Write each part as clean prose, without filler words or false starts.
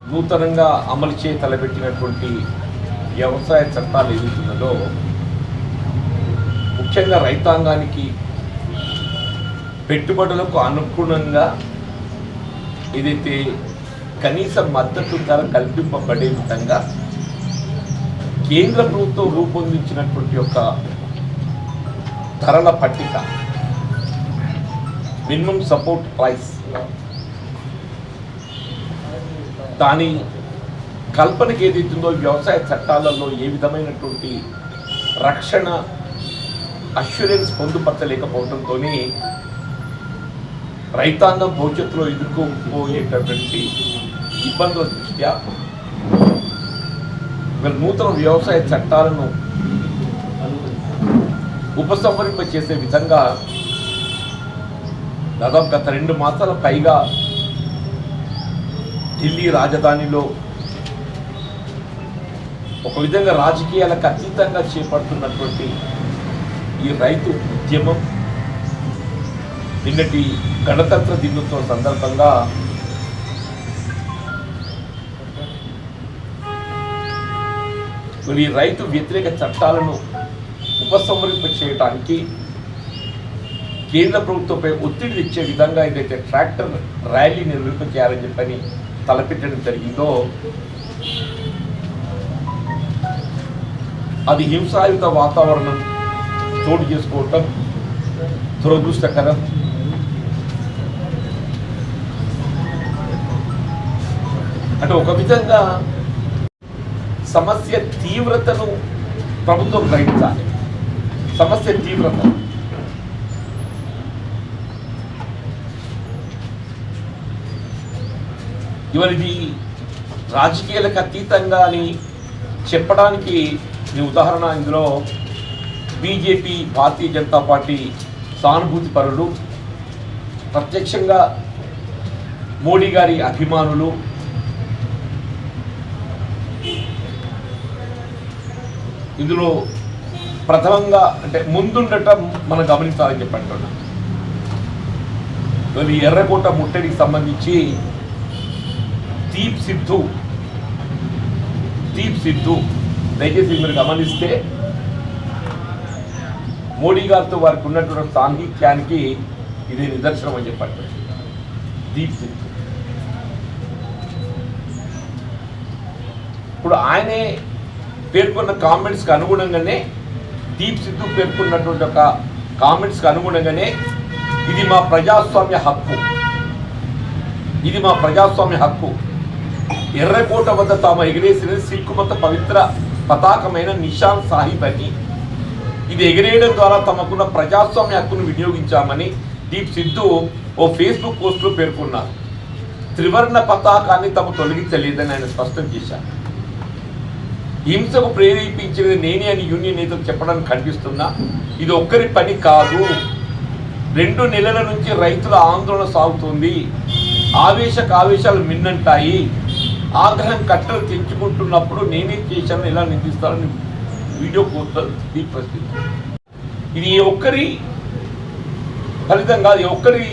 నూతనంగా అమలు తలపెట్టినటువంటి వ్యవసాయ చట్టాలు ఏదైతున్నదో ముఖ్యంగా రైతాంగానికి పెట్టుబడులకు అనుగుణంగా ఏదైతే కనీస మద్దతు ధర కల్పింపబడే విధంగా కేంద్ర ప్రభుత్వం రూపొందించినటువంటి ఒక ధరల పట్టిక మినిమం సపోర్ట్ ప్రైస్ దాని కల్పనకి ఏదైతుందో వ్యవసాయ చట్టాలలో ఏ విధమైనటువంటి రక్షణ అష్యూరెన్స్ పొందుపరచలేకపోవడంతో రైతాంగం భవిష్యత్తులో ఎదుర్కోబోయేటటువంటి ఇబ్బందుల దృష్ట్యా నూతన వ్యవసాయ చట్టాలను ఉపసంహరింప చేసే విధంగా దాదాపు గత 2 మాసాల పైగా ఢిల్లీ రాజధానిలో ఒక విధంగా రాజకీయాలకు అతీతంగా చేపడుతున్నటువంటి ఈ రైతు ఉద్యమం నిన్నటి గణతంత్ర దినోత్సవం సందర్భంగా ఈ రైతు వ్యతిరేక చట్టాలను ఉపసంహరింప చేయడానికి కేంద్ర ప్రభుత్వంపై ఒత్తిడి తెచ్చే విధంగా ఏదైతే ట్రాక్టర్ ర్యాలీ నిర్వహింప చేయాలని చెప్పని తలపెట్టడం జరిగిందో అది హింసాయుత వాతావరణం చోటు చేసుకోవటం దురదృష్టకరం. అంటే ఒక విధంగా సమస్య తీవ్రతను ప్రభుత్వం గ్రహించాలి. సమస్య తీవ్రత ఇవన్నీ రాజకీయాలకు అతీతంగా అని చెప్పడానికి ఉదాహరణ ఇందులో బీజేపీ భారతీయ జనతా పార్టీ సానుభూతి పరులు, ప్రత్యక్షంగా మోడీ గారి అభిమానులు ఇందులో ప్రథమంగా అంటే ముందుండటం మనం గమనించాలని చెప్పంటున్నాం. ఎర్రకోట ముట్టడికి సంబంధించి దీప్ సిద్ధు దయచేసి మీరు గమనిస్తే మోడీ గారితో వారికి ఉన్నటువంటి సాహిత్యానికి ఇది నిదర్శనం అని చెప్పండి. దీప్ సిద్ధు ఇప్పుడు ఆయనే పేర్కొన్న కామెంట్స్కి అనుగుణంగానే దీప్ సిద్ధు పేర్కొన్నటువంటి ఒక కామెంట్స్కి అనుగుణంగానే ఇది మా ప్రజాస్వామ్య హక్కు, ఎర్రకోట వద్ద తాము ఎగిరేసిన సిక్కు మత పవిత్ర పతాకమైన నిషాన్ సాహిబ్ అని, ఇది ఎగిరేయడం ద్వారా తమకున్న ప్రజాస్వామ్య హక్కును వినియోగించామని దీప్ సిద్ధు ఓ ఫేస్బుక్ పోస్టులో పేర్కొన్నారు. త్రివర్ణ పతాకాన్ని తమ తొలగించలేదని ఆయన స్పష్టం చేశారు. హింసకు ప్రేరేపించినది నేనే అని యూనియన్ నేతలు చెప్పడానికి కనిపిస్తున్నా ఇది ఒక్కరి పని కాదు. 2 నెలల నుంచి రైతుల ఆందోళన సాగుతుంది. ఆవేశాలు మిన్నంటాయి. ఆగ్రహం కట్టలు తెంచుకుంటున్నప్పుడు నేనే చేశాను ఎలా నిందిస్తానని వీడియో పోస్టర్ ప్రశ్నించారు. ఇది ఏ ఒక్కరి ఫలితం కాదు, ఏ ఒక్కరి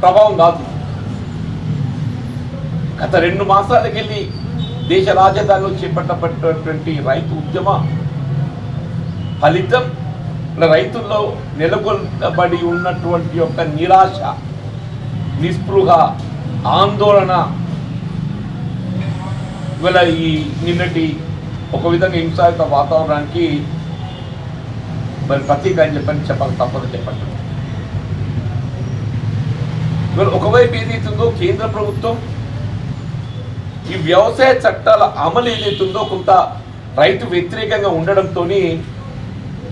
ప్రభావం కాదు. గత 2 మాసాలకెళ్ళి దేశ రాజధానిలో చేపట్టబడినటువంటి రైతు ఉద్యమ ఫలితం రైతుల్లో నెలకొల్పబడి ఉన్నటువంటి యొక్క నిరాశ, నిస్పృహ, ఆందోళన ఇవాళ ఈ నిన్నటి ఒక విధంగా హింసాయుత వాతావరణానికి మరి ప్రతీక అని చెప్పాలి తప్పదు చెప్పండి. ఇవాళ ఒకవైపు ఏదైతుందో కేంద్ర ప్రభుత్వం ఈ వ్యవసాయ చట్టాల అమలు ఏదైతుందో కొంత రైతు వ్యతిరేకంగా ఉండడంతో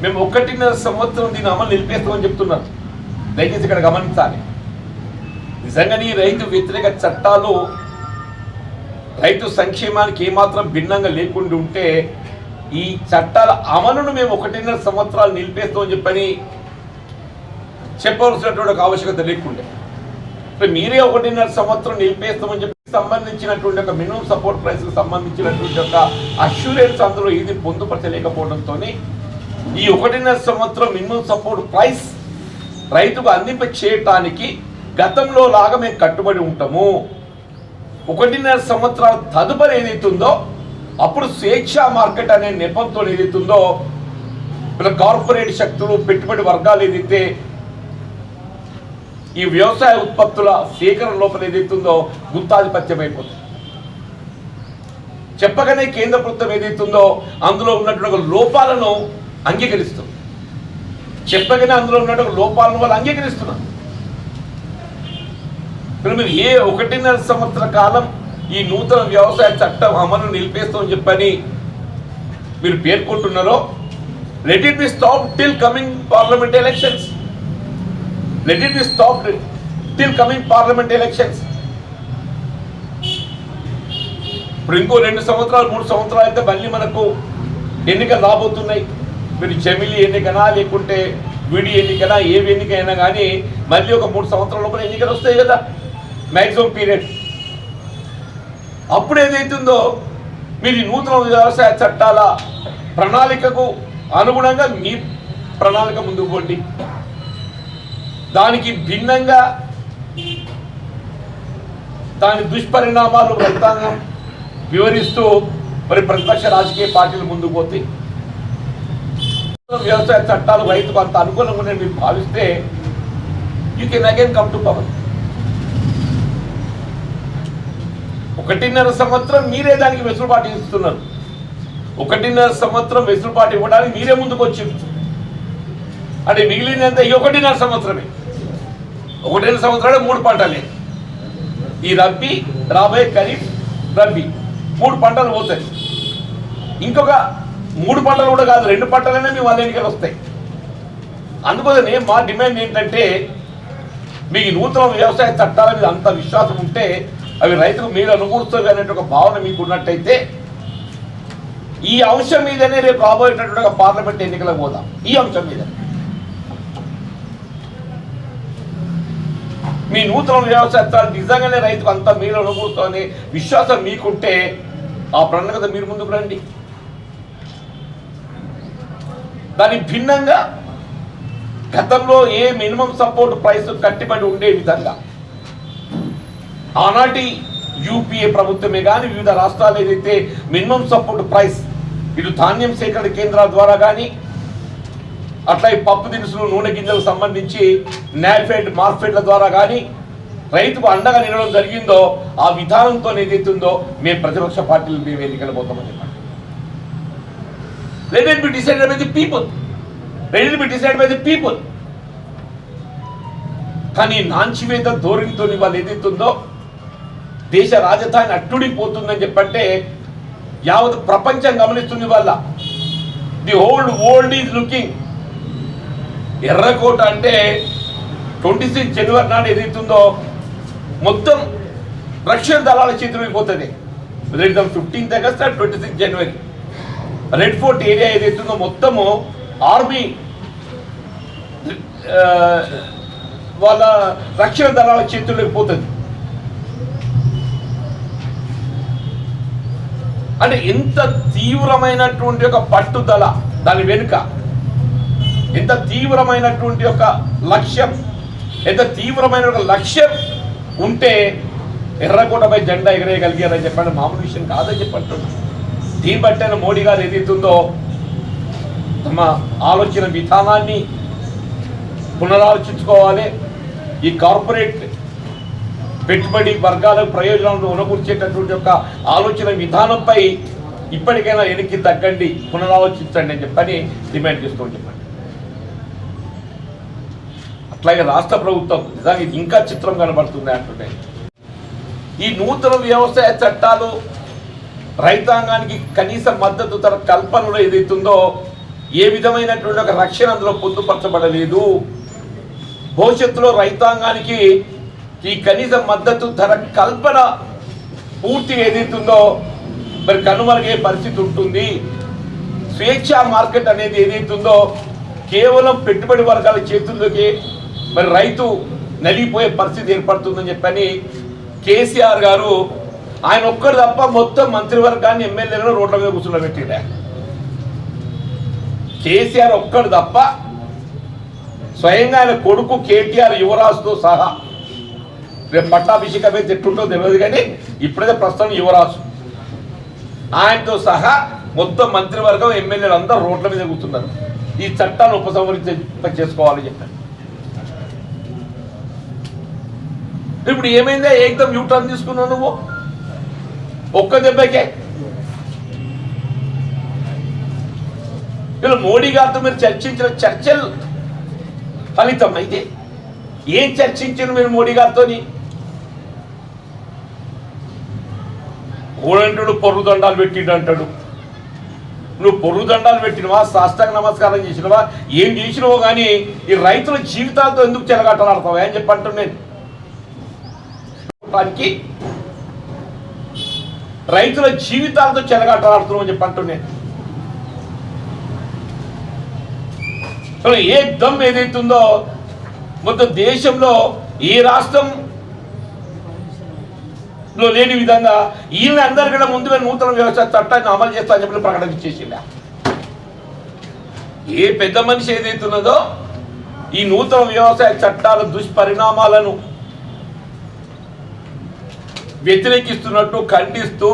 మేము 1.5 సంవత్సరం దీని అమలు నిలిపేస్తామని చెప్తున్నారు. దయచేసి ఇక్కడ గమనించాలి. నిజంగానే రైతు వ్యతిరేక చట్టాలు రైతు సంక్షేమానికి ఏమాత్రం భిన్నంగా లేకుండా ఉంటే ఈ చట్టాల అమలును మేము 1.5 సంవత్సరాలు నిలిపేస్తామని చెప్పని చెప్పవలసినటువంటి ఒక ఆవశ్యకత లేకుండే. మీరే 1.5 సంవత్సరం నిలిపేస్తామని చెప్పి సంబంధించినటువంటి ఒక మినిమం సపోర్ట్ ప్రైస్కి సంబంధించినటువంటి ఒక అష్యూరెన్స్ అందులో ఇది పొందుపరచలేకపోవడంతో ఈ 1.5 సంవత్సరం మినిమం సపోర్ట్ ప్రైస్ రైతుకు అందింప చేయటానికి గతంలో లాగా మేము కట్టుబడి ఉంటాము. 1.5 సంవత్సరాల తదుపరి ఏదైతుందో అప్పుడు స్వేచ్ఛా మార్కెట్ అనే నెపంతో ఏదైతుందో వీళ్ళ కార్పొరేట్ శక్తులు పెట్టుబడి వర్గాలు ఏదైతే ఈ వ్యవసాయ ఉత్పత్తుల సేకరణ లోపల ఏదైతుందో గుత్తాధిపత్యం అయిపోతుంది. చెప్పగానే కేంద్ర ప్రభుత్వం ఏదైతుందో అందులో ఉన్నటువంటి లోపాలను అంగీకరిస్తుంది. చెప్పగానే అందులో ఉన్నటువంటి లోపాలను వాళ్ళు అంగీకరిస్తున్నారు. మీరు ఏ 1.5 సంవత్సర కాలం ఈ నూతన వ్యవసాయ చట్టం అమలు నిలిపేస్తామని చెప్పని మీరు పేర్కొంటున్నారో, let it be stop till coming parliament elections. Let it be stop till coming parliament elections. ఇప్పుడు ఇంకో 2 సంవత్సరాలు 3 సంవత్సరాలు అయితే మళ్ళీ మనకు ఎన్నికలు రాబోతున్నాయి. మీరు జమిలీ ఎన్నికనా లేకుంటే విడి ఎన్నికనా ఏవి ఎన్నికైనా కానీ మళ్ళీ ఒక 3 సంవత్సరాల లోపల ఎన్నికలు వస్తాయి కదా, మ్యాక్సిమం పీరియడ్. అప్పుడు ఏదైతుందో మీరు ఈ నూతన వ్యవసాయ చట్టాల ప్రణాళికకు అనుగుణంగా మీ ప్రణాళిక ముందుకు పోండి. దానికి భిన్నంగా దాని దుష్పరిణామాలు రైతాంగం వివరిస్తూ మరి ప్రతిపక్ష రాజకీయ పార్టీలు ముందుకు పోతాయి. వ్యవసాయ చట్టాలు రైతుకు అంత అనుకూలంగా మీరు భావిస్తే you can again come to power. 1.5 సంవత్సరం మీరే దానికి వెసులుబాటు ఇస్తున్నారు. 1.5 సంవత్సరం వెసులుబాటు ఇవ్వడానికి మీరే ముందుకు వచ్చింది. అంటే మిగిలినంత ఈ 1.5 సంవత్సరమే. 1.5 సంవత్సరాలు 3 పంటలే. ఈ రబ్బీ, రాబోయే ఖరీఫ్, రబ్బీ 3 పంటలు పోతాయి. ఇంకొక 3 పంటలు కూడా కాదు, 2 పంటలైనా మీ వాళ్ళ ఎన్నికలు వస్తాయి. అందుకోసమే మా డిమాండ్ ఏంటంటే, మీకు నూతన వ్యవసాయ చట్టాల మీద అంత విశ్వాసం ఉంటే అవి రైతుకు మీరు అనుకూలుస్తుంది అనే ఒక భావన మీకు ఉన్నట్టయితే ఈ అంశం మీదనే రేపు రాబోయేటటువంటి పార్లమెంట్ ఎన్నికలకు పోదాం. ఈ అంశం మీద మీ నూతన వ్యవసాయ చట్టాలు నిజంగానే రైతుకు అంతా మీరు అనుకూలుతుందనే విశ్వాసం మీకుంటే ఆ ప్రణాళిక మీరు ముందుకు రండి. దానికి భిన్నంగా గతంలో ఏ మినిమం సపోర్ట్ ప్రైస్ కట్టిబడి ఉండే విధంగా ఆనాటి యూపీఏ ప్రభుత్వమే కానీ వివిధ రాష్ట్రాలు ఏదైతే మినిమం సపోర్ట్ ప్రైస్ ఇటు ధాన్యం సేకరణ కేంద్రాల ద్వారా కానీ అట్లా ఈ పప్పు దినుసులు నూనె గింజలకు సంబంధించి నాఫెడ్ మార్ఫెడ్ల ద్వారా కానీ రైతుకు అండగా నిలవడం జరిగిందో ఆ విధానంతో ఏదైతుందో మేము ప్రతిపక్ష పార్టీలు మేము ఎన్నికలు పోతామని చెప్పండి. Let it be decided by the people. Let it be decided by the people. కానీ నాంచివేత ధోరణితో వాళ్ళు ఏదైతుందో దేశ రాజధాని అట్టుడిపోతుందని చెప్పంటే యావత్ ప్రపంచం గమనిస్తుంది. వాళ్ళ the whole world is looking. ఎర్రకోట అంటే 26 జనవరి నాడు ఏదైతుందో మొత్తం రక్షణ దళాల చేతులకు పోతుంది. 15th ఆగస్ట్ 26 జనవరి రెడ్ ఫోర్ట్ ఏరియా ఏదైతుందో మొత్తము ఆర్మీ వాళ్ళ రక్షణ దళాల చేతుల్లోకి పోతుంది. అంటే ఎంత తీవ్రమైనటువంటి ఒక పట్టుదల దాని వెనుక, ఎంత తీవ్రమైనటువంటి ఒక లక్ష్యం, ఎంత తీవ్రమైన ఒక లక్ష్యం ఉంటే ఎర్రకోటపై జెండా ఎగరేయగలిగారని చెప్పండి మామూలు విషయం కాదని చెప్పంటున్నాను. దీన్ని బట్టైన మోడీ గారు ఏదైతుందో తమ ఆలోచన విధానాన్ని పునరాలోచించుకోవాలి. ఈ కార్పొరేట్ పెట్టుబడి వర్గాలకు ప్రయోజనాలను ఉనకూర్చేటటువంటి యొక్క ఆలోచన విధానంపై ఇప్పటికైనా వెనక్కి తగ్గండి, పునరాలోచించండి అని చెప్పని డిమాండ్ చేస్తూ చెప్పండి. అట్లాగే రాష్ట్ర ప్రభుత్వం నిజంగా ఇది ఇంకా చిత్రం కనబడుతుంది అంటుంటే ఈ నూతన వ్యవసాయ చట్టాలు రైతాంగానికి కనీస మద్దతు ధర కల్పనలో ఏదైతుందో ఏ విధమైనటువంటి ఒక రక్షణ అందులో పొందుపరచబడలేదు. భవిష్యత్తులో రైతాంగానికి ఈ కనీస మద్దతు ధర కల్పన పూర్తిగా ఏదైతుందో మరి కనుమరుగే పరిస్థితి ఉంటుంది. స్వేచ్ఛా మార్కెట్ అనేది ఏదైతుందో కేవలం పెట్టుబడి వర్గాల చేతుల్లోకి మరి రైతు నలిగిపోయే పరిస్థితి ఏర్పడుతుందని చెప్పని కేసీఆర్ గారు ఆయన ఒక్కడు తప్ప మొత్తం మంత్రివర్గాన్ని ఎమ్మెల్యేలను రోడ్ల మీద కూర్చోబెట్టిండే. కేసీఆర్ ఒక్కడు తప్ప స్వయంగా ఆయన కొడుకు కేటీఆర్ యువరాజుతో సహా రేపు పట్టాభిషేకం అయితే ఎట్లుంటో తెలియదు, కానీ ఇప్పుడైతే ప్రస్తుతం యువరాజు ఆయనతో సహా మొత్తం మంత్రివర్గం ఎమ్మెల్యేలు అందరూ రోడ్ల మీద కూర్చున్నారు. ఈ చట్టాన్ని ఉపసంహరించేసుకోవాలని చెప్పారు. ఇప్పుడు ఏమైందా, ఏకదం యూటర్న్ తీసుకున్నావు నువ్వు ఒక్క దెబ్బకే. ఇలా మోడీ గారితో మీరు చర్చించిన చర్చలు ఫలితం అయితే ఏం చర్చించారు మీరు మోడీ గారితో? కోడంటాడు పొర్రు దండాలు పెట్టిండు అంటాడు. నువ్వు పొర్రు దండాలు పెట్టినవా, సాష్టాంగ నమస్కారం చేసినవా, ఏం చేసినవో కానీ ఈ రైతుల జీవితాలతో ఎందుకు చెలగాటలాడతావా అని చెప్పంటాను నేను. రైతుల జీవితాలతో చెలగాటలాడుతున్నావు అని చెప్పంటాను నేను. ఏ దమ్ ఏదైతుందో మొత్తం దేశంలో ఏ రాష్ట్రంలో లేని విధంగా ఈయన అందరికన్నా ముందుగా నూతన వ్యవసాయ చట్టాన్ని అమలు చేస్తా అని చెప్పి ప్రకటించేసిందా. ఏ పెద్ద మనిషి ఏదైతున్నదో ఈ నూతన వ్యవసాయ చట్టాల దుష్పరిణామాలను వ్యతిరేకిస్తున్నట్టు ఖండిస్తూ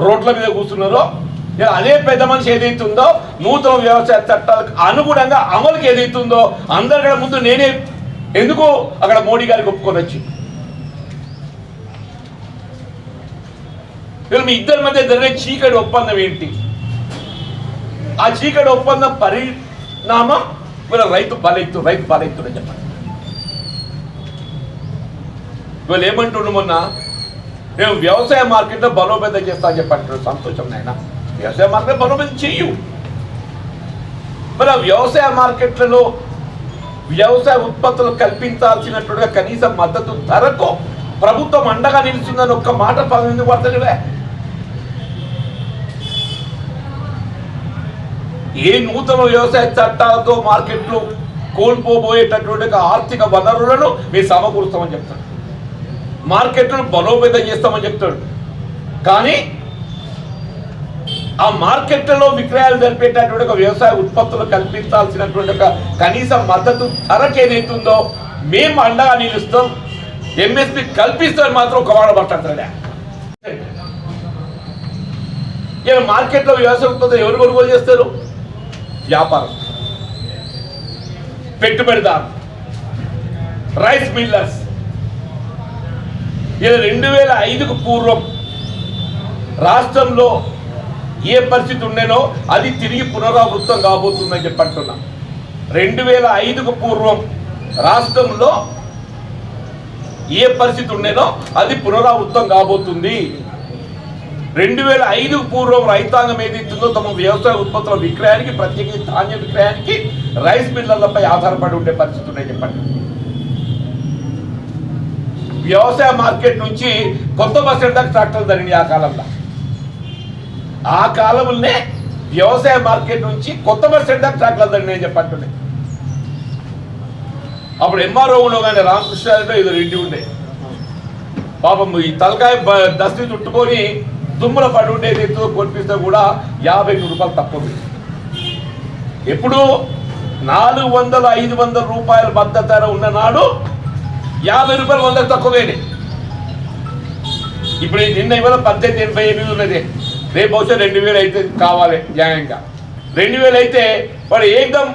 రోడ్ల మీద కూర్చున్నారో, అదే పెద్ద మనిషి ఏదైతుందో నూతన వ్యవసాయ చట్టాలకు అనుగుణంగా అమలుకి ఏదైతుందో అందరికన్నా ముందు నేనే ఎందుకు అక్కడ మోడీ గారికి ఒప్పుకొని వచ్చి మీ ఇద్దరి మధ్య జరిగే చీకటి ఒప్పందం ఏంటి? ఆ చీకటి ఒప్పందం పరిణామం వీళ్ళ రైతు బలెత్తుడని చెప్పండి. వీళ్ళు ఏమంటుండ్రు, మొన్న మేము వ్యవసాయ మార్కెట్లో బలోపేతం చేస్తా అని చెప్పంటారు. సంతోషం నాయన, వ్యవసాయ మార్కెట్ బలోపేతం చెయ్యు. మరి ఆ వ్యవసాయ మార్కెట్లలో వ్యవసాయ ఉత్పత్తులు కల్పించాల్సినట్టుగా కనీస మద్దతు ధరకు ప్రభుత్వం అండగా నిలుస్తుందని ఒక్క మాట ఎందుకు పడతలేవే? ఏ నూతన వ్యవసాయ చట్టాలతో మార్కెట్లు కోల్పోబోయేటటువంటి ఆర్థిక వనరులను మీరు సమకూరుస్తామని చెప్తాడు, మార్కెట్లను బలోపేతం చేస్తామని చెప్తాడు. కానీ ఆ మార్కెట్లలో విక్రయాలు జరిపేటటువంటి ఒక వ్యవసాయ ఉత్పత్తులు కల్పించాల్సినటువంటి ఒక కనీస మద్దతు ధరకు ఏదైతుందో మేము అండగా నిలుస్తాం, ఎంఎస్పి కల్పిస్తాం మాత్రం ఒక వాడ పట్టాడు. ఇలా మార్కెట్లో వ్యవసాయ ఉత్పత్తులు ఎవరు కొనుగోలు చేస్తారు? వ్యాపారం, పెట్టుబడిదారు, రైస్ మిల్లర్స్. ఇలా 2005కు పూర్వం రాష్ట్రంలో ఏ పరిస్థితి ఉండేనో అది తిరిగి పునరావృతం కాబోతుందని చెప్పంటున్నా. 2005కు పూర్వం రాష్ట్రంలో ఏ పరిస్థితి ఉండేనో అది పునరావృతం కాబోతుంది. 2005కు పూర్వం రైతాంగం ఏదైతుందో తమ వ్యవసాయ ఉత్పత్తుల విక్రయానికి, ప్రత్యేకించి ధాన్య విక్రయానికి రైస్ మిల్లర్లపై ఆధారపడి ఉండే పరిస్థితి ఉన్నాయి చెప్పండి. వ్యవసాయ మార్కెట్ నుంచి కొత్త బస్ స్టాండ్ దాకా ట్రాక్టర్లు జరిగినాయి ఆ కాలంలో. ఆ కాలంలోనే వ్యవసాయ మార్కెట్ నుంచి కొత్త బస్ స్టాండ్ దాకా ట్రాక్టర్లు జరిగినాయి చెప్పండి. అప్పుడు ఎంఆర్ఓ ఉండగానే రామకృష్ణారెడ్డి ఇది రెడ్డి ఉండే పాపం ఈ తలకాయ దస్తి చుట్టుకొని దుమ్ముల పడి ఉండేది కొనిపిస్తే కూడా 50 రూపాయలు తక్కువ. ఎప్పుడు 400-500 రూపాయల మద్దతు ధర ఉన్న నాడు 50 రూపాయలు 100 తక్కువేనే. ఇప్పుడు నిన్న ఇవాళ 1888 ఉన్నది, రేపు బహుశా 2000 అయితే కావాలి న్యాయంగా. 2000 అయితే వాడు ఏకదం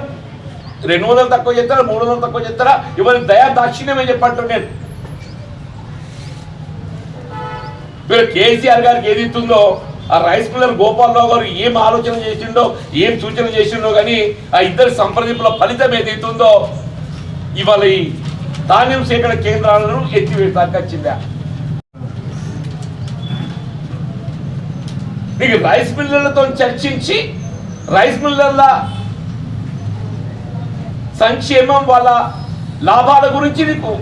200 తక్కువ చేస్తారా, 300 తక్కువ చేస్తారా? ఇవాళ దయా దాక్షిణ్యమే చెప్పంటు నేను. వీళ్ళు కేసీఆర్ గారికి ఏది ఇస్తుందో ఆ రైస్ మిల్లర్ గోపాలరావు గారు ఏం ఆలోచన చేసిండో, ఏం సూచన చేసిండో, కానీ ఆ ఇద్దరి సంప్రదింపుల ఫలితం ఏదైతుందో ఇవాళ ఈ ధాన్యం సేకరణ కేంద్రాలను ఎత్తివేయడానికి వచ్చిందా? నీకు రైస్ మిల్లర్లతో చర్చించి రైస్ మిల్లర్ల సంక్షేమం, వాళ్ళ లాభాల గురించి నీకు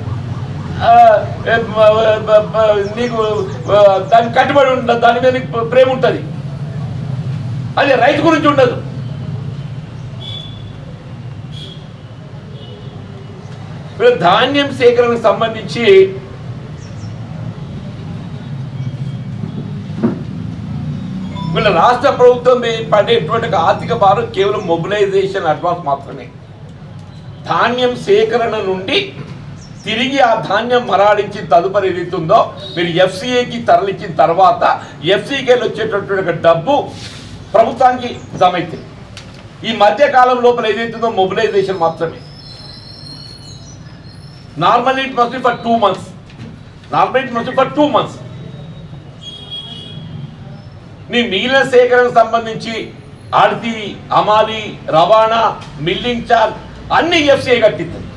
దానికి కట్టుబడి ఉంటుంది, దాని మీద నీకు ప్రేమ ఉంటుంది. అదే రైతు గురించి ఉండదు. ధాన్యం సేకరణకు సంబంధించి వీళ్ళ రాష్ట్ర ప్రభుత్వం పడేటువంటి ఆర్థిక భారం కేవలం మొబిలైజేషన్ అడ్వాన్స్ మాత్రమే. ధాన్యం సేకరణ నుండి తిరిగి ఆ ధాన్యం మరాడించి తదుపరి ఏదైతుందో మీరు ఎఫ్సీఏకి తరలించిన తర్వాత ఎఫ్సీకి వచ్చేటటువంటి డబ్బు ప్రభుత్వానికి జమ అవుతుంది. ఈ మధ్య కాలం లోపల ఏదైతుందో మొబిలైజేషన్ మాత్రమే. Normally it must be for 2 months. నీ మిగిలిన సేకరణకు సంబంధించి ఆడితి, అమాలి, రవాణా, మిల్లింగ్ చార్జ్ అన్ని ఎఫ్సీఐ కట్టిస్తుంది.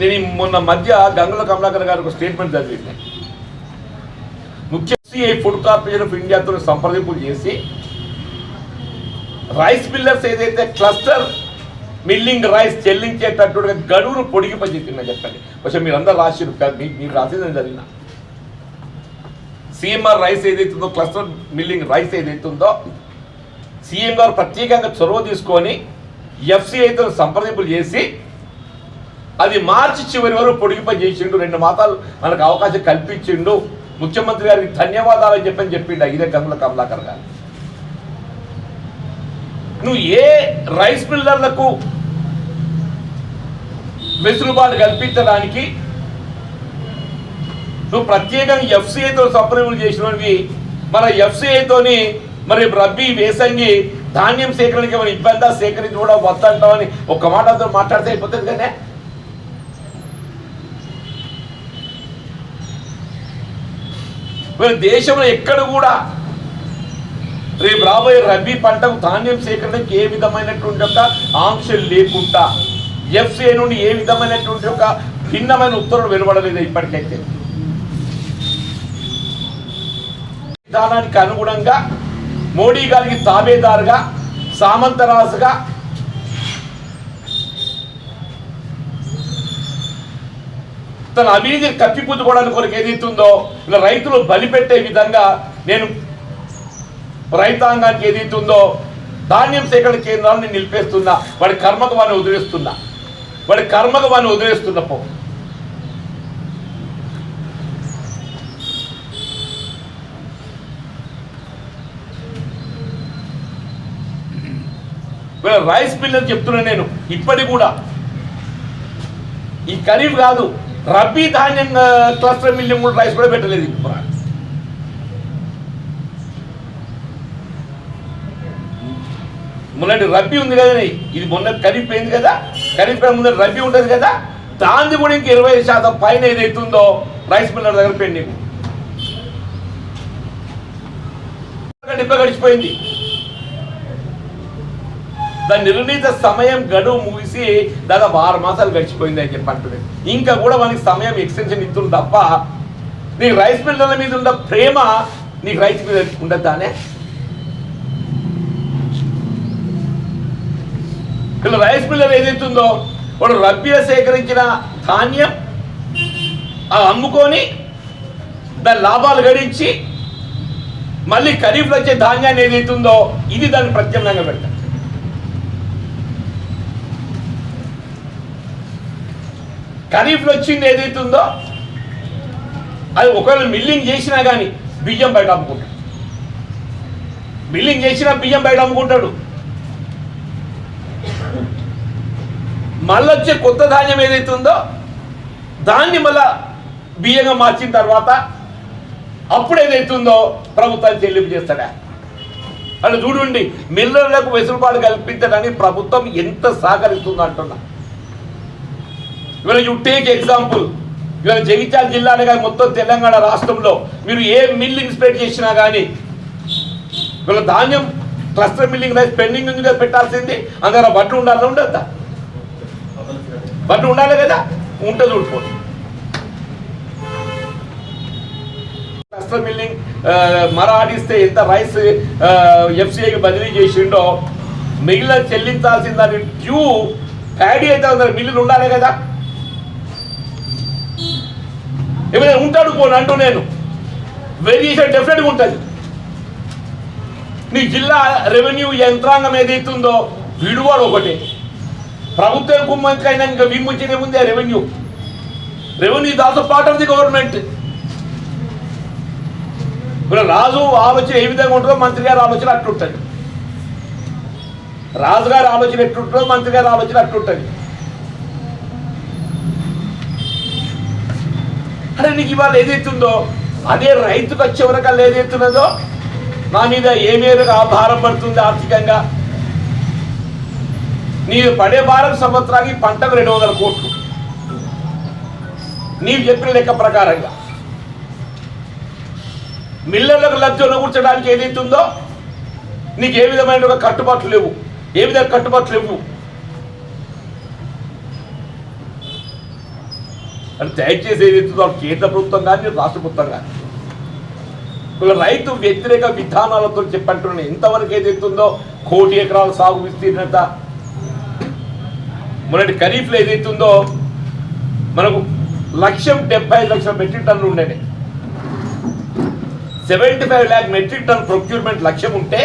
నేను మొన్న మధ్య గంగుల కమలాకర్ గారు ఒక స్టేట్మెంట్ చదివింది. ముఖ్య ఎఫ్సీఐ ఫుడ్ కార్పొరేషన్ ఆఫ్ ఇండియాతో సంప్రదింపులు చేసి రైస్ మిల్లర్స్ ఏదైతే క్లస్టర్ మిల్లింగ్ రైస్ చెల్లించేటట్టుగా గడువును పొడిగిపజేసిందని చెప్పండి. కొంచెం మీరందరూ రాసిరు, మీరు రాసిందని చదివిన సిఎంఆర్ రైస్ ఏదైతుందో క్లస్టర్ మిల్లింగ్ రైస్ ఏదైతుందో సీఎం గారు ప్రత్యేకంగా చొరవ తీసుకొని ఎఫ్సీఐతో సంప్రదింపులు చేసి అది మార్చి చివరి వరకు పొడిగిపజేసిండు. 2 మాసాలు మనకు అవకాశం కల్పించిండు. ముఖ్యమంత్రి గారికి ధన్యవాదాలు అని చెప్పిండు. ఇదే గంగుల కమలాకర్ గారు. నువ్వు ఏ రైస్ మిల్లర్లకు వెసులుబాటు కల్పించడానికి నువ్వు ప్రత్యేకంగా ఎఫ్సీఐతో సంప్రదింపులు చేసినవి. మన ఎఫ్సీఐతోని మరి రబ్బీ వేసంగి ధాన్యం సేకరణకి ఏమైనా ఇబ్బందా, సేకరించి కూడా వద్దంటామని ఒక్క మాటతో మాట్లాడితే అయిపోతుంది కానీ దేశంలో ఎక్కడ కూడా రేపు రాబోయే రబీ పంటకు ధాన్యం సేకరణకు ఏ విధమైనటువంటి ఒక ఆంక్షలు లేకుండా ఎఫ్సీఐ నుండి ఏ విధమైనటువంటి ఒక భిన్నమైన ఉత్తర్వులు వెలువడలేదు ఇప్పటికైతే. విధానానికి అనుగుణంగా మోడీ గారికి తాబేదారుగా, సామంతరాజుగా తన అవినీతిని కప్పిపుచ్చుకోవడానికి కొరకు ఏదైతుందో ఇలా రైతులు బలిపెట్టే విధంగా నేను రైతాంగానికి ఏదైతుందో ధాన్యం సేకరణ కేంద్రాలను నేను నిలిపేస్తున్నా. వాడి కర్మకు వాడిని వదిలేస్తున్నా పో. రైస్ మిల్లర్ చెప్తున్నా నేను ఇప్పటికి కూడా ఈ ఖరీఫ్ కాదు రబీ ధాన్యం క్లస్టర్ మిల్లింగ్ కూడా రైస్ కూడా పెట్టలేదు. మొన్నటి రబ్బీ ఉంది కదా, ఇది మొన్న ఖరీఫ్ అయింది కదా, ఖరీఫ్ ముందు రబ్బీ ఉంటుంది కదా, దాన్ని కూడా ఇంక 20% పైన ఏదైతుందో రైస్ మిల్లర్ దగ్గర పెండింగ్ గడిచిపోయింది. దాని నిర్ణీత సమయం గడువు ముగిసి దాదాపు 6 మాసాలు గడిచిపోయింది అని చెప్పి అంటున్నాడు. ఇంకా కూడా మనకి సమయం ఎక్స్టెన్షన్ ఇస్తుంది తప్ప నీకు రైస్ మిల్లర్ల మీద ఉన్న ప్రేమ నీకు రైస్ మీద ఉండదానే. ఇలా రైస్ మిల్లర్ ఏదైతుందో వాడు రబ్బీలో సేకరించిన ధాన్యం అమ్ముకొని దాని లాభాలు గడించి మళ్ళీ ఖరీఫ్లో వచ్చే ధాన్యాన్ని ఏదైతుందో ఇది దాన్ని ప్రత్యామ్నాయంగా పెడతాడు. ఖరీఫ్లో వచ్చింది ఏదైతుందో అది ఒకవేళ మిల్లింగ్ చేసినా కానీ బియ్యం బయట అమ్ముకుంటాడు. మళ్ళీ వచ్చే కొత్త ధాన్యం ఏదైతుందో దాన్ని మళ్ళా బియ్యంగా మార్చిన తర్వాత అప్పుడు ఏదైతుందో ప్రభుత్వాన్ని చెల్లింపు చేస్తాడా. అలా చూడండి, మిల్లర్లకు వెసులుబాటు కల్పించడానికి ప్రభుత్వం ఎంత సహకరిస్తుందో అంటున్నా. ఇవాళ యూ టేక్ ఎగ్జాంపుల్, ఇవాళ జగిత్యాల జిల్లానే కానీ మొత్తం తెలంగాణ రాష్ట్రంలో మీరు ఏ మిల్ ఇన్స్పెక్ట్ చేసినా కానీ ఇవాళ ధాన్యం క్లస్టర్ మిల్లింగ్ రైస్ పెండింగ్ ఉంది కదా, పెట్టాల్సింది. అందరూ బట్టలు ఉండాలని ఉండద్దా? బట్టలు ఉండాలి కదా, ఉంటుంది ఊడిపోతుంది. క్లస్టర్ మిల్లింగ్ మరాడిస్తే ఎంత రైస్ ఎఫ్సీఐకి బదిలీ చేసిండో మిగిలిన చెల్లించాల్సిన దాని డ్యూ ప్యాడీ అయితే అందరు మిల్లులు ఉండాలి కదా. ఏమైనా ఉంటాడు పోను అంటూ నేను వేరియేషన్ డెఫినెట్గా ఉంటుంది. నీ జిల్లా రెవెన్యూ యంత్రాంగం ఏదైతుందో విడువాడు ఒకటి, ప్రభుత్వం కుమ్మకైనా ఇంకా విముంచనే ఉంది. Revenue is also part of the government. రాజు ఆలోచన ఏ విధంగా ఉంటుందో మంత్రి గారి ఆలోచన అట్లుంటుంది. రాజుగారి ఆలోచన ఎట్లుంటుందో మంత్రి గారి ఆలోచన అట్లుంటుంది. అరే నీకు ఇవాళ ఏదైతుందో అదే రైతుకు వచ్చే వరకల్లా ఏదైతున్నదో నా మీద ఏ మేరకు ఆ భారం పడుతుంది ఆర్థికంగా. నీవు పడే భారం సంవత్సరానికి పంటకు 200 కోట్లు నీవు చెప్పిన లెక్క ప్రకారంగా. మిల్లర్లకు లబ్ధి కూర్చోడానికి ఏదైతుందో నీకు ఏ విధమైన ఒక కట్టుబాట్లు లేవు, ఏ విధంగా కట్టుబాట్లు లేవు. అంటే దయచేసి ఏదైతుందో కేంద్ర ప్రభుత్వం కానీ రాష్ట్ర ప్రభుత్వం కానీ రైతు వ్యతిరేక విధానాలతో చెప్పంటున్నాను. ఎంతవరకు ఏదైతుందో 1 కోటి ఎకరాల సాగు విస్తీర్ణత మొన్నటి ఖరీఫ్లో ఏదైతుందో మనకు 1,75 లక్షల మెట్రిక్ టన్నులు ఉండేది. 75 lakh మెట్రిక్ టన్ ప్రొక్యూర్మెంట్ లక్ష్యం ఉంటే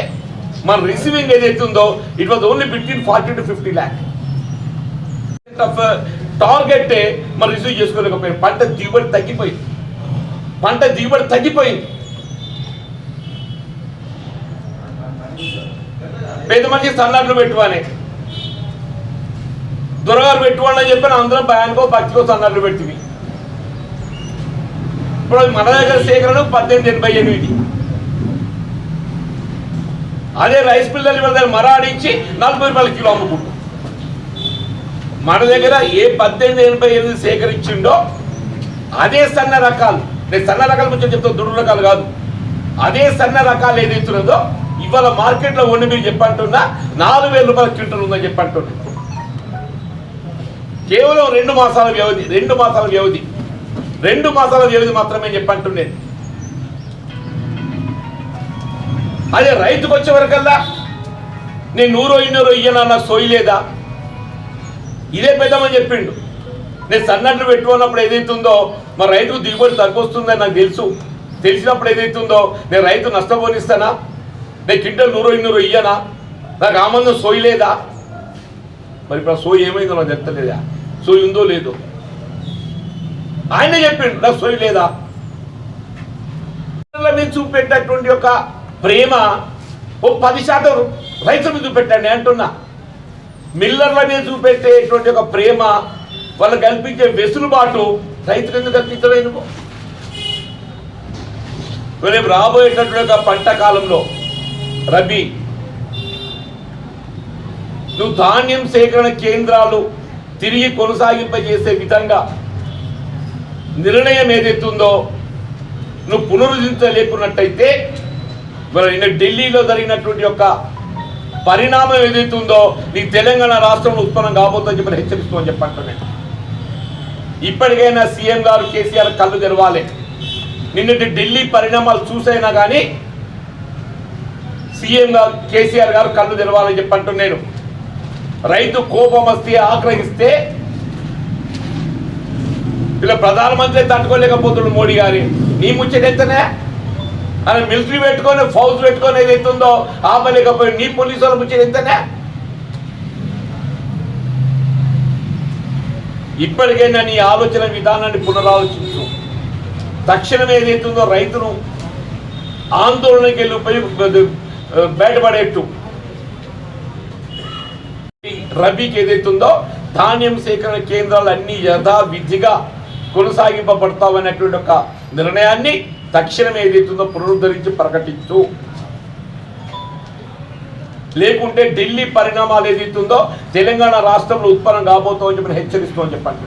మన రిసీవింగ్ ఏదైతుందో it was only between 40 to 50 lakh target మనం రిసీవ్ చేసుకోలేకపోయింది. పంట దిగుబడి తగ్గిపోయింది. పెద్ద మంచి సన్నాట్లు పెట్టువానే దొరగారు పెట్టుకోండి చెప్పిన అందరం భయానికో భక్తికో సన్నాట్లు పెడుతుంది. ఇప్పుడు మన దగ్గర సేకరణ 1888. అదే రైస్ మిల్లర్ దగ్గర మరాడించి 40 రూపాయల కిలో అమ్ముకుంటాం. మన దగ్గర ఏ 1888 సేకరించిండో అదే సన్న రకాలు, నేను సన్న రకాల గురించి చెప్తాను, దుడ్డు రకాలు కాదు, అదే సన్న రకాలు ఏదైతున్నదో ఇవాళ మార్కెట్లో ఉండి మీరు చెప్పంటున్నా 4,000 రూపాయల క్వింటల్ ఉందని చెప్పంటున్నా. కేవలం 2 మాసాల వ్యవధి మాత్రమే చెప్పంటున్నాను. అదే రైతుకు వచ్చే వరకల్లా నేను 100 ఇయ్యనా నాకు సోయి లేదా. ఇదే పెద్దమని చెప్పిండు. నేను సన్నట్లు పెట్టుకున్నప్పుడు ఏదైతుందో మా రైతుకు దిగుబడి తగ్గొస్తుందని నాకు తెలిసినప్పుడు ఏదైతుందో నేను రైతు నష్టపోనిస్తానా, నేను క్వింటల్ 100 ఇయ్యనా, నాకు ఆమందం సోయి లేదా. మరి ఇప్పుడు సోయి ఏమైందో నాకు చెప్తలేదా, సోయి ఉందో లేదో ఆయనే చెప్పిండు, నాకు సోయి లేదా. మీద చూపెట్టేటువంటి యొక్క ప్రేమ ఓ 10% రైతుల మీద చూపెట్టండి అంటున్నా. మిల్లర్ల మీద చూపెట్టేటువంటి ఒక ప్రేమ, వాళ్ళు కల్పించే వెసులుబాటు రైతులు ఎందుకు కల్పించలేదు? రేపు రాబోయేటటువంటి పంట కాలంలో రబీ నువ్వు ధాన్యం సేకరణ కేంద్రాలు తిరిగి కొనసాగింపజేసే విధంగా నిర్ణయం ఏదైతుందో నువ్వు పునరుద్ధరించలేకున్నట్టయితే నిన్న ఢిల్లీలో జరిగినటువంటి యొక్క పరిణామం ఏదైతుందో నీకు తెలంగాణ రాష్ట్రంలో ఉత్పన్నం కాబోతుందని చెప్పి హెచ్చరిస్తామని చెప్పంటున్నాను. ఇప్పటికైనా సీఎం గారు కేసీఆర్ కళ్ళు తెరవాలి. నిన్నటి ఢిల్లీ పరిణామాలు చూసైనా కానీ సీఎం గారు కేసీఆర్ గారు కళ్ళు తెరవాలని చెప్పంటున్నాను. రైతు కోపం వస్తే ఆగ్రహిస్తే ఇలా ప్రధానమంత్రి తట్టుకోలేకపోతున్నాడు మోడీ గారి. నీ ముచ్చటెత్తనే అని మిలిటరీ పెట్టుకొని ఫౌజ్ పెట్టుకొని ఏదైతుందో ఆపలేకపోయి నీ పోలీసు వాళ్ళ ముచ్చటెత్తనే. ఇప్పటికైనా నీ ఆలోచన విధానాన్ని పునరాలోచించు. తక్షణం ఏదైతుందో రైతును ఆందోళనకి వెళ్ళిపోయి బయటపడేట్టు. రబీకి ఏదైతుందో ధాన్యం సేకరణ కేంద్రాలు అన్ని యథావిధిగా కొనసాగింపబడతామనేటువంటి ఒక నిర్ణయాన్ని తక్షణం ఏదైతుందో పునరుద్ధరించి ప్రకటించు. లేకుంటే ఢిల్లీ పరిణామాలు ఏదైతుందో తెలంగాణ రాష్ట్రంలో ఉత్పన్నం కాబోతామని చెప్పి హెచ్చరిస్తామని చెప్పండి.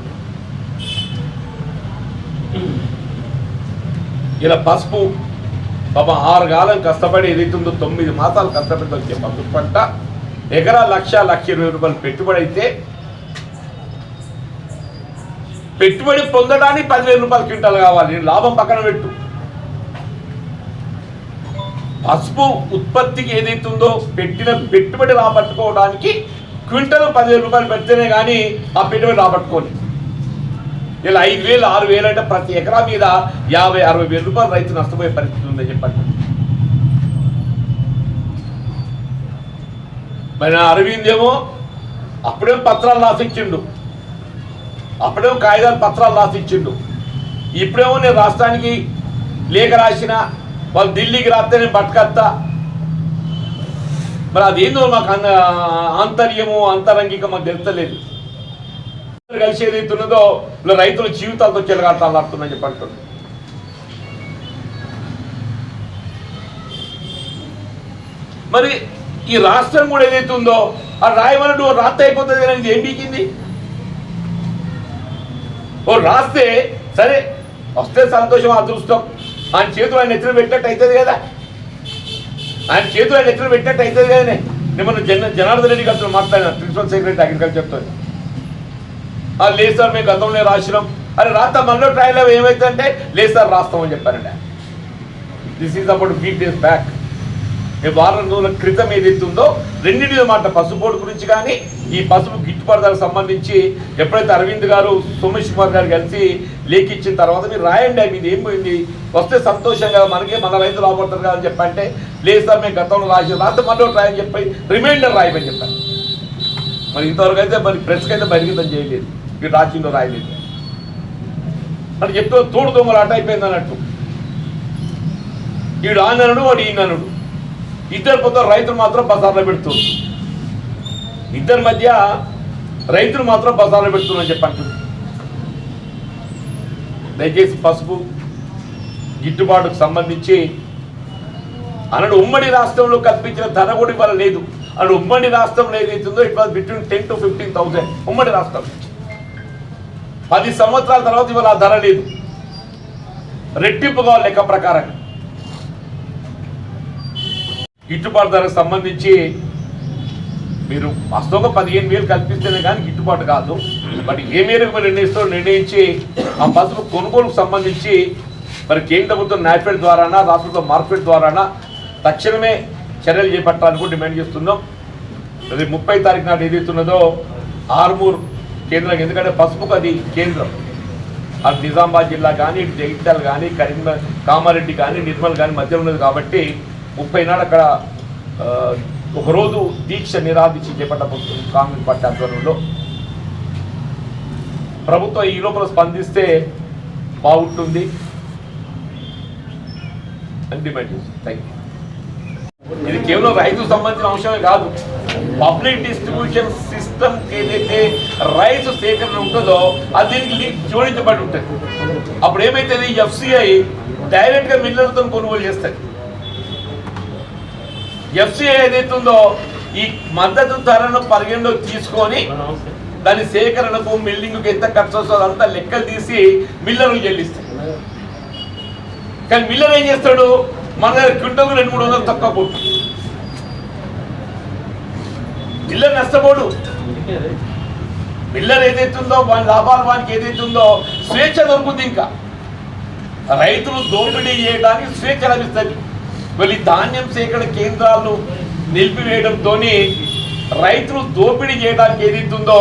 ఇలా పసుపు పాప 6 కాలం కష్టపడి ఏదైతుందో 9 మాసాలు కష్టపడి వచ్చే పసుపు పంట ఎకరా 1,20,000 రూపాయలు పెట్టుబడి అయితే పెట్టుబడి పొందడానికి 10,000 రూపాయల క్వింటాలు కావాలి. లాభం పక్కన పెట్టు. పసుపు ఉత్పత్తికి ఏదైతుందో పెట్టిన పెట్టుబడి రాబట్టుకోవడానికి క్వింటల్ 10,000 రూపాయలు పెడితేనే కానీ ఆ పెట్టుబడి రాబట్టుకోని. ఇలా 5,000 6,000 అంటే ప్రతి ఎకరా మీద 50,000-60,000 రూపాయలు రైతు నష్టపోయే పరిస్థితి ఉందని చెప్పండి. మరి అరవింద్ ఏమో అప్పుడేమో పత్రాలు రాసిచ్చిండు, అప్పుడేమో కాగితాలు పత్రాలు రాసిచ్చిండు. ఇప్పుడేమో నేను రాష్ట్రానికి లేఖ రాసిన వాళ్ళు ఢిల్లీకి రాస్తే నేను పట్టుకొస్తా, మరి అదేందో మాకు ఆంతర్యము అంతరంగిక మాకు తెలుస్తలేదు. కలిసి ఏదైతున్నదో ఇలా రైతుల జీవితాలతో చెలగాటాడుతుందని చెప్పి అంటుంది. మరి ఈ రాష్ట్రం కూడా ఏదైతే ఉందో ఆ రాయమన్నట్టు ఓ రాత్రి అయిపోతుంది కానీ ఇది ఏం బీకింది. ఓ రాస్తే సరే వస్తే సంతోషం అదృష్టం, ఆయన చేతులు ఆయన ఎత్తులు పెట్టినట్టు అవుతుంది కదా, ఆయన చేతులు ఆయన ఎత్తులు పెట్టినట్టు అవుతుంది కదనే. నేను జనార్దన్ రెడ్డి గారితో మాట్లాడినా, ప్రిన్సిపల్ సెక్రటరీ అగ్రికల్చర్తో. లేదు సార్ మేము గతంలో రాసినాం. అరే రాస్తా మనలో ట్రయల్ ఏమైతుందంటే లేదు సార్ రాస్తామని చెప్పారండి. This is about week days back. వారం రోజుల క్రితం ఏదైతుందో రెండింటి మాట పసుపోటు గురించి కానీ ఈ పసుపు గిట్టుబాటు ధరకు సంబంధించి ఎప్పుడైతే అరవింద్ గారు సోమేష్ కుమార్ గారు కలిసి లేఖ ఇచ్చిన తర్వాత మీరు రాయండి మీది ఏం పోయింది, వస్తే సంతోషంగా మనకే మన రైతులు రాబడతారు కదా అని చెప్పంటే లేదు సార్ మేము గతంలో రాస్తే మనలో ట్రై అని చెప్పి రిమైండర్ రాయమని చెప్పాను. మరి ఇంతవరకు అయితే మరి ప్రెస్కి అయితే బహిర్గతం చేయలేదు, మీరు రాసిందో రాయలేదు అని చెప్తే తోడు దొంగలు అట అయిపోయింది అన్నట్టు. వీడు ఆననుడు వాడు ఈయననుడు, ఇద్దరు పోతే రైతులు మాత్రం బజార్లో పెడుతుంది, ఇద్దరి మధ్య రైతులు మాత్రం బజార్లో పెడుతున్నారని చెప్పంటుంది. దయచేసి పసుపు గిట్టుబాటుకు సంబంధించి అన్నాడు ఉమ్మడి రాష్ట్రంలో కల్పించిన ధర కూడా ఇవాళ లేదు. అన్నాడు ఉమ్మడి రాష్ట్రంలో ఏదైతుందో ఇట్ వాజ్ బిట్వీన్ 10,000 to 15,000 ఉమ్మడి రాష్ట్రం. 10 సంవత్సరాల తర్వాత ఇవాళ ఆ ధర లేదు, రెట్టింపుగా లెక్క ప్రకారం. గిట్టుబాటు ధరకు సంబంధించి మీరు వాస్తవంగా 15,000 కల్పిస్తేనే కానీ గిట్టుబాటు కాదు. బట్ ఏ మేరకు మీరు నిర్ణయించి ఆ పసుపు కొనుగోలుకు సంబంధించి మరి కేంద్ర ప్రభుత్వం నాఫెడ్ ద్వారానా రాష్ట్ర మార్కెట్ ద్వారానా తక్షణమే చర్యలు చేపట్టాలని కూడా డిమాండ్ చేస్తున్నాం. అది 30 తారీఖు నాడు ఏదైతున్నదో ఆర్మూర్ కేంద్రం, ఎందుకంటే పసుపుకు అది కేంద్రం. అది నిజామాబాద్ జిల్లా కానీ జగిత్యాల కానీ కామారెడ్డి కానీ నిర్మల్ కానీ మధ్య ఉన్నది కాబట్టి 30 నాడు అక్కడ ఒకరోజు దీక్ష నిరాదీక్ష చేపట్టబోతుంది కాంగ్రెస్ పార్టీ ఆధ్వర్యంలో. ప్రభుత్వం ఈ లోపల స్పందిస్తే బాగుంటుంది అని డిమాండ్ చేస్తుంది. Thank you. ఇది కేవలం రైతుకు సంబంధించిన అంశమే కాదు, పబ్లిక్ డిస్ట్రిబ్యూషన్ సిస్టమ్ ఏదైతే రైతు సేకరణ ఉంటుందో అది దీనికి లింక్ జోడించబడి ఉంటుంది. అప్పుడు ఏమైతుంది, ఎఫ్సిఐ డైరెక్ట్గా మిల్లర్లతో కొనుగోలు చేస్తుంది. ఎఫ్సిఐ ఏదైతుందో ఈ మద్దతు ధరను పరిగణలోకి తీసుకొని దాని సేకరణకు మిల్లింగ్కు ఎంత ఖర్చు వస్తుందో అంతా లెక్కలు తీసి మిల్లర్లు చెల్లిస్తాయి. కానీ మిల్లర్ ఏం చేస్తాడు, మన దగ్గర క్వింటల్కు 200-300 తక్కువ కొట్టు. మిల్లర్ నష్టపోడు. మిల్లర్ ఏదైతుందో వాని లాభాలు వానికి ఏదైతుందో స్వేచ్ఛ దొరుకుతుంది. ఇంకా రైతులు దోపిడీ చేయడానికి స్వేచ్ఛ లభిస్తుంది. మళ్ళీ ధాన్యం సేకరణ కేంద్రాలను నిలిపివేయడంతో రైతులు దోపిడీ చేయడానికి ఏదైతుందో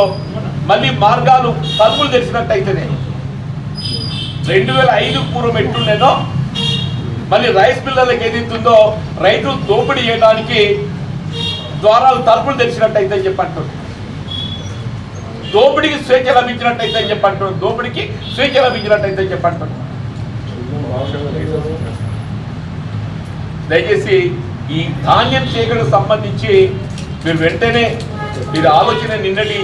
మళ్ళీ మార్గాలు తలుపులు తెరిచినట్టు అయితేనే 2005 పూర్వం ఎట్టుండేనో మళ్ళీ రైస్ మిల్లర్లకు ఏదైతుందో రైతులు దోపిడీ చేయడానికి ద్వారాలు తలుపులు తెరిచినట్టు అయితే చెప్పంటారు. దోపిడీకి స్వేచ్ఛ లభించినట్టయితే చెప్పంటారు. దోపిడీకి స్వేచ్ఛ లభించినట్టయితే చెప్పంటారు. దయచేసి ఈ ధాన్యం సేకరణకు సంబంధించి మీరు వెంటనే మీరు ఆలోచన నిన్నటి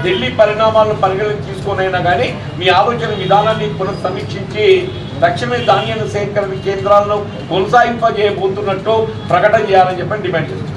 ఢిల్లీ పరిణామాలను పరిగణన తీసుకొనైనా కానీ మీ ఆలోచన విధానాన్ని పునఃసమీక్షించి తక్షణమే ధాన్యం సేకరణ కేంద్రాలను కొనసాగింపజేయబోతున్నట్టు ప్రకటన చేయాలని చెప్పి డిమాండ్ చేస్తున్నారు.